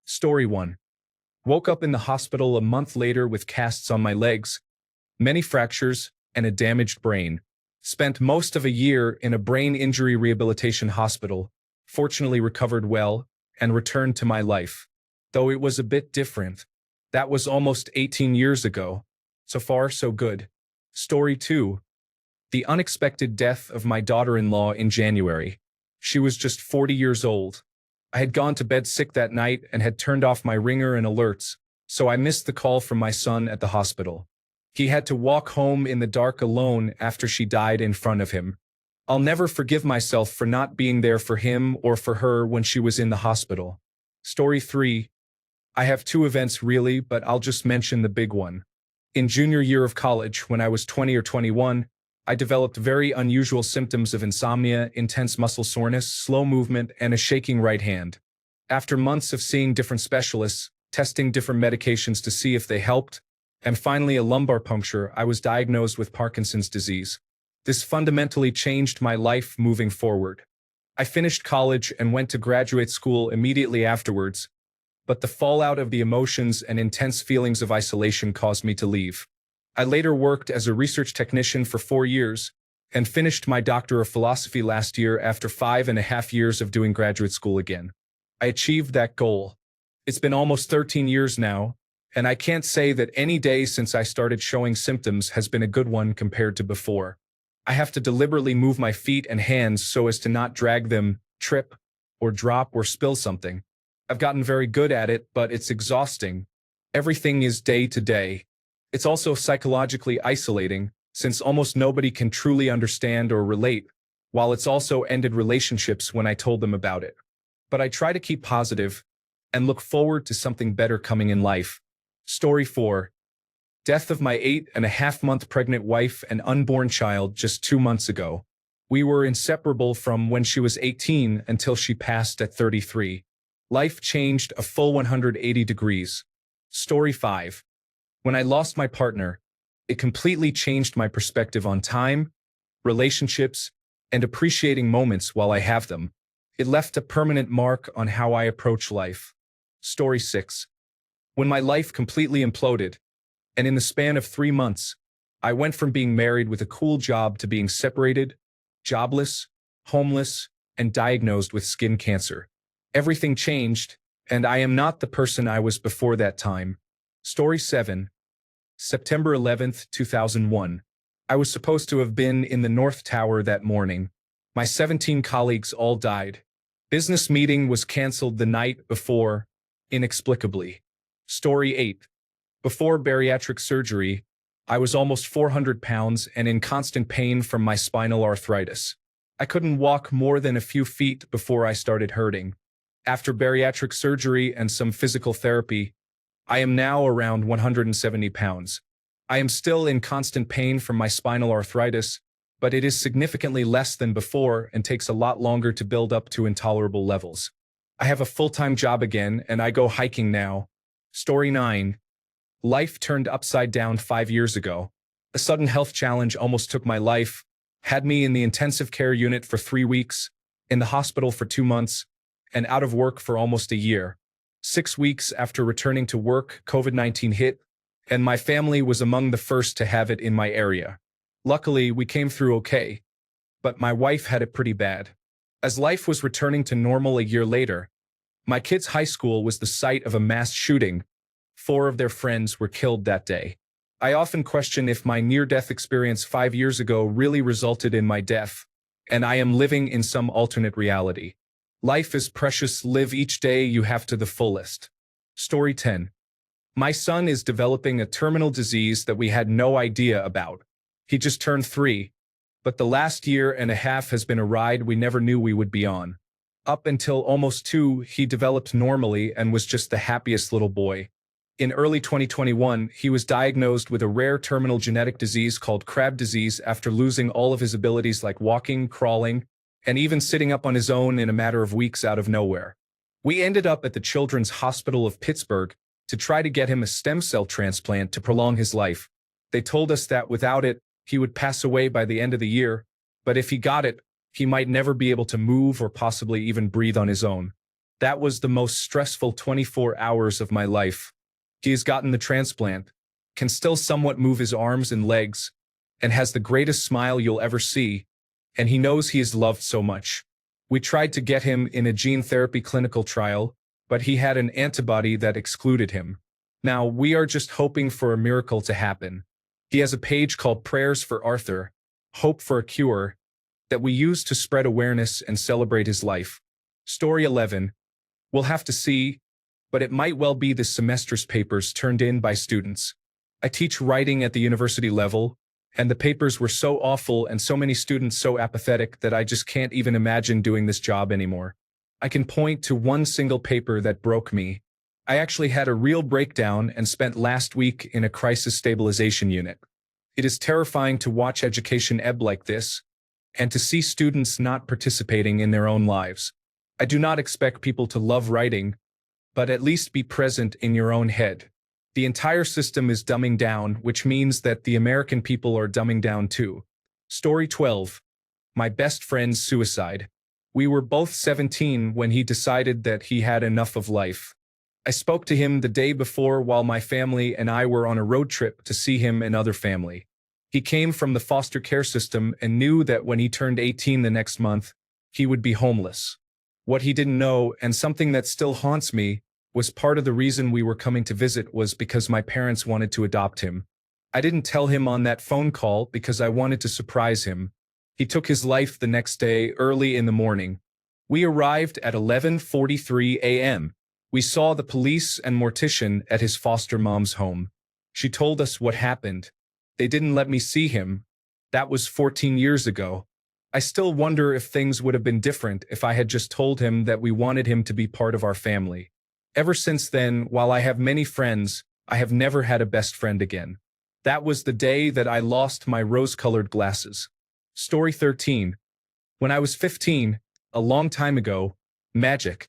Story 1. Woke up in the hospital a month later with casts on my legs, many fractures, and a damaged brain. Spent most of a year in a brain injury rehabilitation hospital, fortunately recovered well, and returned to my life. Though it was a bit different. That was almost 18 years ago. So far, so good. Story 2. The unexpected death of my daughter-in-law in January. She was just 40 years old. I had gone to bed sick that night and had turned off my ringer and alerts, so I missed the call from my son at the hospital. He had to walk home in the dark alone after she died in front of him. I'll never forgive myself for not being there for him or for her when she was in the hospital. Story 3. I have two events really, but I'll just mention the big one. In junior year of college, when I was 20 or 21, I developed very unusual symptoms of insomnia, intense muscle soreness, slow movement, and a shaking right hand. After months of seeing different specialists, testing different medications to see if they helped, and finally a lumbar puncture, I was diagnosed with Parkinson's disease. This fundamentally changed my life moving forward. I finished college and went to graduate school immediately afterwards, but the fallout of the emotions and intense feelings of isolation caused me to leave. I later worked as a research technician for 4 years and finished my Doctor of Philosophy last year after 5.5 years of doing graduate school again. I achieved that goal. It's been almost 13 years now, and I can't say that any day since I started showing symptoms has been a good one compared to before. I have to deliberately move my feet and hands so as to not drag them, trip, or drop or spill something. I've gotten very good at it, but it's exhausting. Everything is day to day. It's also psychologically isolating, since almost nobody can truly understand or relate, while it's also ended relationships when I told them about it. But I try to keep positive and look forward to something better coming in life. Story 4. Death of my 8.5-month pregnant wife and unborn child just 2 months ago. We were inseparable from when she was 18 until she passed at 33. Life changed a full 180 degrees. Story 5. When I lost my partner, it completely changed my perspective on time, relationships, and appreciating moments while I have them. It left a permanent mark on how I approach life. Story 6. When my life completely imploded, and in the span of 3 months, I went from being married with a cool job to being separated, jobless, homeless, and diagnosed with skin cancer. Everything changed, and I am not the person I was before that time. Story 7. September 11th, 2001. I was supposed to have been in the North Tower that morning. My 17 colleagues all died. Business meeting was canceled the night before, inexplicably. Story 8. Before bariatric surgery, I was almost 400 pounds and in constant pain from my spinal arthritis. I couldn't walk more than a few feet before I started hurting. After bariatric surgery and some physical therapy, I am now around 170 pounds. I am still in constant pain from my spinal arthritis, but it is significantly less than before and takes a lot longer to build up to intolerable levels. I have a full-time job again and I go hiking now. Story 9. Life turned upside down 5 years ago. A sudden health challenge almost took my life, had me in the intensive care unit for 3 weeks, in the hospital for 2 months, and out of work for almost a year. 6 weeks after returning to work, COVID-19 hit, and my family was among the first to have it in my area. Luckily, we came through okay, but my wife had it pretty bad. As life was returning to normal a year later, my kids' high school was the site of a mass shooting. 4 of their friends were killed that day. I often question if my near-death experience 5 years ago really resulted in my death, and I am living in some alternate reality. Life is precious, live each day you have to the fullest. Story 10. My son is developing a terminal disease that we had no idea about. He just turned 3, but the last 1.5 years has been a ride we never knew we would be on. Up until almost 2, he developed normally and was just the happiest little boy. In early 2021, he was diagnosed with a rare terminal genetic disease called Crab disease after losing all of his abilities like walking, crawling, and even sitting up on his own in a matter of weeks out of nowhere. We ended up at the Children's Hospital of Pittsburgh to try to get him a stem cell transplant to prolong his life. They told us that without it, he would pass away by the end of the year, but if he got it, he might never be able to move or possibly even breathe on his own. That was the most stressful 24 hours of my life. He has gotten the transplant, can still somewhat move his arms and legs, and has the greatest smile you'll ever see, and he knows he is loved so much. We tried to get him in a gene therapy clinical trial, but he had an antibody that excluded him. Now, we are just hoping for a miracle to happen. He has a page called Prayers for Arthur, Hope for a Cure, that we use to spread awareness and celebrate his life. Story 11. We'll have to see, but it might well be this semester's papers turned in by students. I teach writing at the university level, and the papers were so awful and so many students so apathetic that I just can't even imagine doing this job anymore. I can point to one single paper that broke me. I actually had a real breakdown and spent last week in a crisis stabilization unit. It is terrifying to watch education ebb like this, and to see students not participating in their own lives. I do not expect people to love writing, but at least be present in your own head. The entire system is dumbing down, which means that the American people are dumbing down too. Story 12. My best friend's suicide. We were both 17 when he decided that he had enough of life. I spoke to him the day before while my family and I were on a road trip to see him and other family. He came from the foster care system and knew that when he turned 18 the next month, he would be homeless. What he didn't know, and something that still haunts me, was part of the reason we were coming to visit was because my parents wanted to adopt him. I didn't tell him on that phone call because I wanted to surprise him. He took his life the next day early in the morning. We arrived at 11:43 a.m. We saw the police and mortician at his foster mom's home. She told us what happened. They didn't let me see him. That was 14 years ago. I still wonder if things would have been different if I had just told him that we wanted him to be part of our family. Ever since then, while I have many friends, I have never had a best friend again. That was the day that I lost my rose-colored glasses. Story 13. When I was 15, a long time ago, Magic.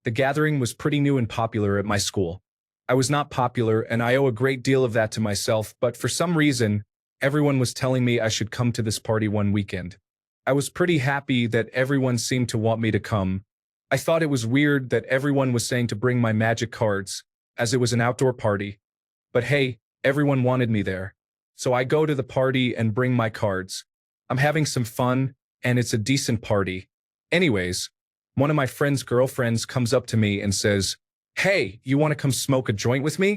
The Gathering was pretty new and popular at my school. I was not popular, and I owe a great deal of that to myself, but for some reason, everyone was telling me I should come to this party one weekend. I was pretty happy that everyone seemed to want me to come. I thought it was weird that everyone was saying to bring my Magic cards, as it was an outdoor party. But hey, everyone wanted me there. So I go to the party and bring my cards. I'm having some fun, and it's a decent party. Anyways, one of my friend's girlfriends comes up to me and says, "Hey, you want to come smoke a joint with me?"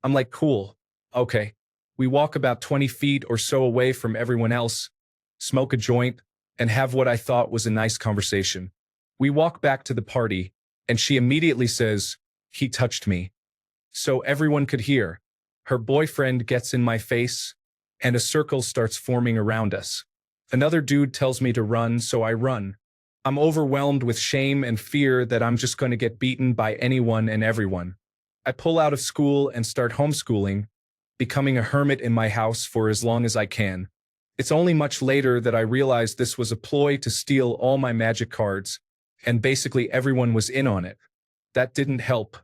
I'm like, cool. Okay. We walk about 20 feet or so away from everyone else, smoke a joint, and have what I thought was a nice conversation. We walk back to the party, and she immediately says, "He touched me." So everyone could hear. Her boyfriend gets in my face, and a circle starts forming around us. Another dude tells me to run, so I run. I'm overwhelmed with shame and fear that I'm just going to get beaten by anyone and everyone. I pull out of school and start homeschooling, becoming a hermit in my house for as long as I can. It's only much later that I realized this was a ploy to steal all my Magic cards, and basically everyone was in on it. That didn't help.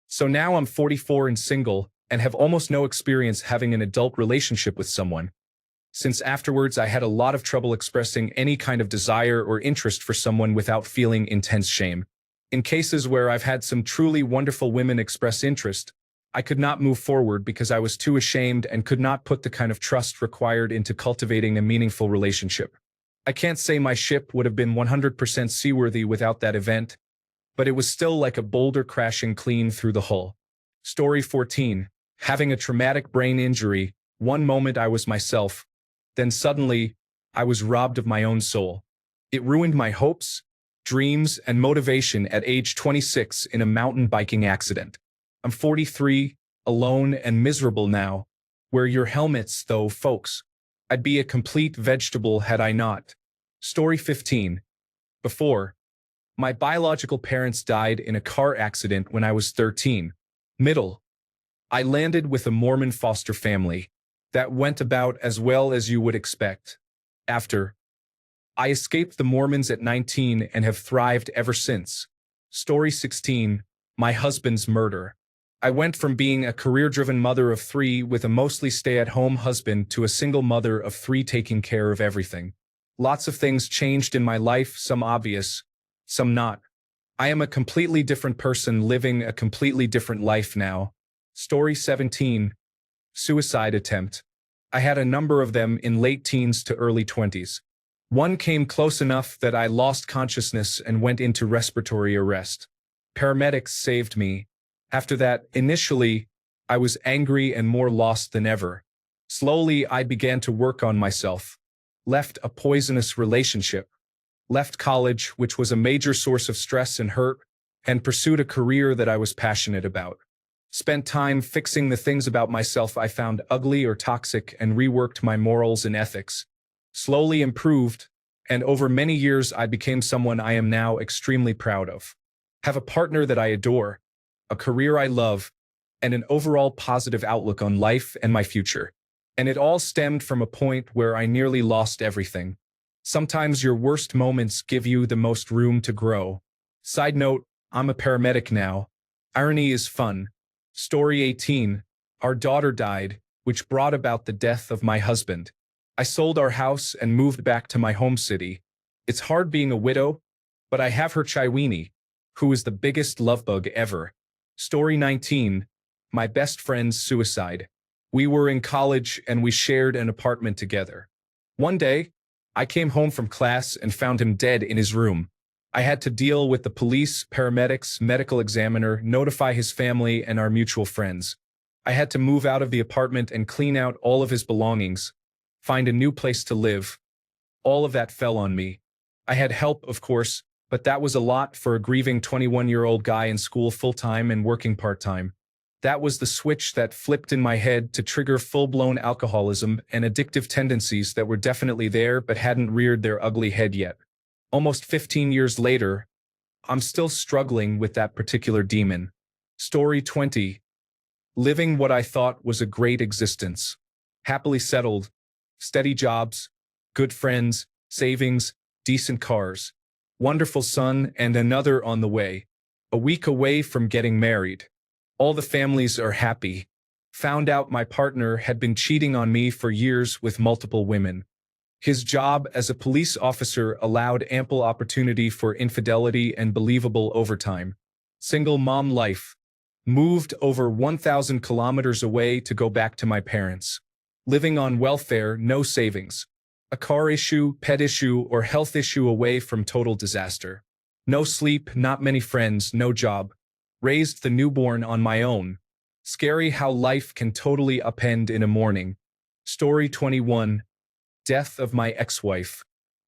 So now I'm 44 and single, and have almost no experience having an adult relationship with someone. Since afterwards I had a lot of trouble expressing any kind of desire or interest for someone without feeling intense shame. In cases where I've had some truly wonderful women express interest, I could not move forward because I was too ashamed and could not put the kind of trust required into cultivating a meaningful relationship. I can't say my ship would have been 100% seaworthy without that event, but it was still like a boulder crashing clean through the hull. Story 14. Having a traumatic brain injury, one moment I was myself, then suddenly, I was robbed of my own soul. It ruined my hopes, dreams, and motivation at age 26 in a mountain biking accident. I'm 43, alone and miserable now. Wear your helmets, though, folks. I'd be a complete vegetable had I not. Story 15. Before, my biological parents died in a car accident when I was 13. Middle. I landed with a Mormon foster family. That went about as well as you would expect. After, I escaped the Mormons at 19 and have thrived ever since. Story 16. My husband's murder. I went from being a career-driven mother of 3 with a mostly stay-at-home husband to a single mother of 3 taking care of everything. Lots of things changed in my life, some obvious, some not. I am a completely different person living a completely different life now. Story 17. Suicide attempt. I had a number of them in late teens to early 20s. One came close enough that I lost consciousness and went into respiratory arrest. Paramedics saved me. After that, initially, I was angry and more lost than ever. Slowly, I began to work on myself. Left a poisonous relationship. Left college, which was a major source of stress and hurt, and pursued a career that I was passionate about. Spent time fixing the things about myself I found ugly or toxic and reworked my morals and ethics. Slowly improved, and over many years I became someone I am now extremely proud of. Have a partner that I adore, a career I love, and an overall positive outlook on life and my future. And it all stemmed from a point where I nearly lost everything. Sometimes your worst moments give you the most room to grow. Side note, I'm a paramedic now. Irony is fun. Story 18. Our daughter died, which brought about the death of my husband. I sold our house and moved back to my home city. It's hard being a widow, but I have her Chaiwini, who is the biggest lovebug ever. Story 19. My best friend's suicide. We were in college and we shared an apartment together. One day, I came home from class and found him dead in his room. I had to deal with the police, paramedics, medical examiner, notify his family and our mutual friends. I had to move out of the apartment and clean out all of his belongings, find a new place to live. All of that fell on me. I had help, of course, but that was a lot for a grieving 21-year-old guy in school full-time and working part-time. That was the switch that flipped in my head to trigger full-blown alcoholism and addictive tendencies that were definitely there but hadn't reared their ugly head yet. Almost 15 years later, I'm still struggling with that particular demon. Story 20. Living what I thought was a great existence. Happily settled, steady jobs, good friends, savings, decent cars, wonderful son and another on the way. A week away from getting married. All the families are happy. Found out my partner had been cheating on me for years with multiple women. His job as a police officer allowed ample opportunity for infidelity and believable overtime. Single mom life. Moved over 1,000 kilometers away to go back to my parents. Living on welfare, no savings. A car issue, pet issue, or health issue away from total disaster. No sleep, not many friends, no job. Raised the newborn on my own. Scary how life can totally upend in a morning. Story 21. Death of my ex-wife.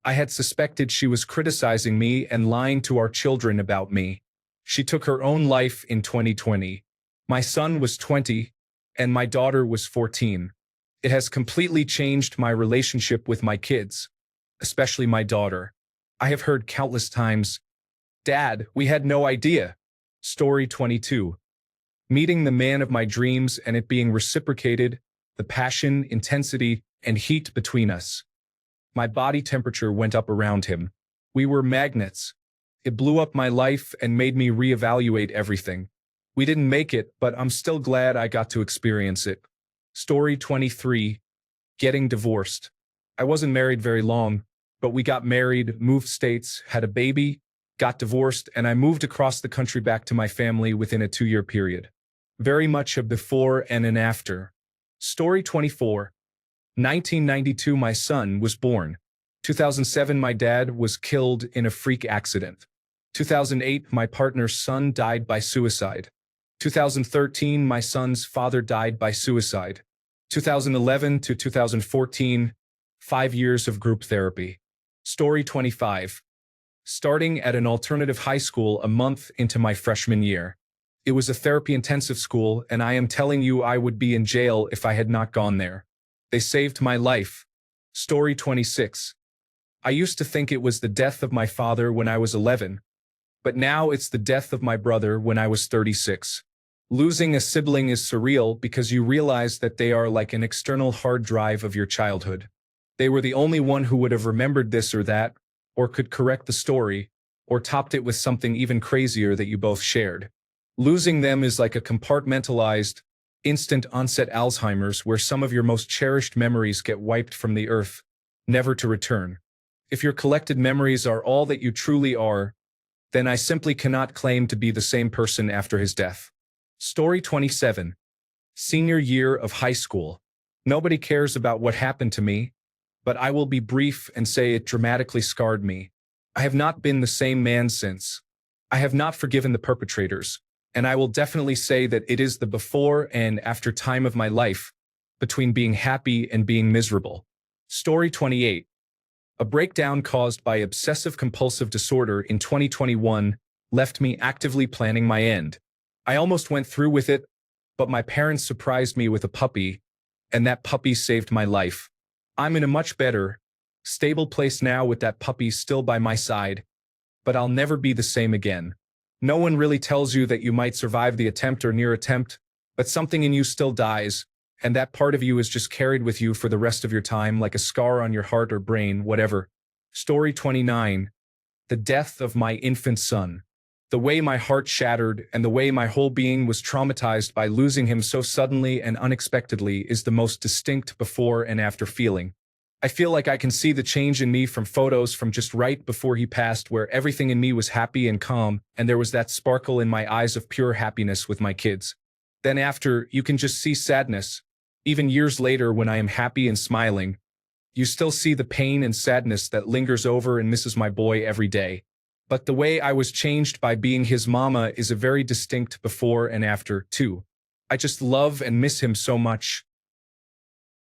I had suspected she was criticizing me and lying to our children about me. She took her own life in 2020. My son was 20, and my daughter was 14. It has completely changed my relationship with my kids, especially my daughter. I have heard countless times, "Dad, we had no idea." Story 22. Meeting the man of my dreams and it being reciprocated, the passion, intensity, and heat between us. My body temperature went up around him. We were magnets. It blew up my life and made me reevaluate everything. We didn't make it, but I'm still glad I got to experience it. Story 23. Getting divorced. I wasn't married very long, but we got married, moved states, had a baby, got divorced, and I moved across the country back to my family within a 2-year period. Very much a before and an after. Story 24. 1992 my son was born. 2007 my dad was killed in a freak accident. 2008 my partner's son died by suicide. 2013 my son's father died by suicide. 2011 to 2014, 5 years of group therapy. Story 25. Starting at an alternative high school a month into my freshman year. It was a therapy-intensive school, and I am telling you I would be in jail if I had not gone there. They saved my life. Story 26. I used to think it was the death of my father when I was 11, but now it's the death of my brother when I was 36. Losing a sibling is surreal because you realize that they are like an external hard drive of your childhood. They were the only one who would have remembered this or that, or could correct the story, or topped it with something even crazier that you both shared. Losing them is like a compartmentalized, instant onset Alzheimer's where some of your most cherished memories get wiped from the earth, never to return. If your collected memories are all that you truly are, then I simply cannot claim to be the same person after his death. Story 27. Senior year of high school. Nobody cares about what happened to me, but I will be brief and say it dramatically scarred me. I have not been the same man since. I have not forgiven the perpetrators, and I will definitely say that it is the before and after time of my life, between being happy and being miserable. Story 28. A breakdown caused by obsessive-compulsive disorder in 2021 left me actively planning my end. I almost went through with it, but my parents surprised me with a puppy, and that puppy saved my life. I'm in a much better, stable place now with that puppy still by my side, but I'll never be the same again. No one really tells you that you might survive the attempt or near attempt, but something in you still dies, and that part of you is just carried with you for the rest of your time like a scar on your heart or brain, whatever. Story 29. The death of my infant son. The way my heart shattered and the way my whole being was traumatized by losing him so suddenly and unexpectedly is the most distinct before and after feeling. I feel like I can see the change in me from photos from just right before he passed, where everything in me was happy and calm, and there was that sparkle in my eyes of pure happiness with my kids. Then after, you can just see sadness. Even years later, when I am happy and smiling, you still see the pain and sadness that lingers over and misses my boy every day. But the way I was changed by being his mama is a very distinct before and after, too. I just love and miss him so much.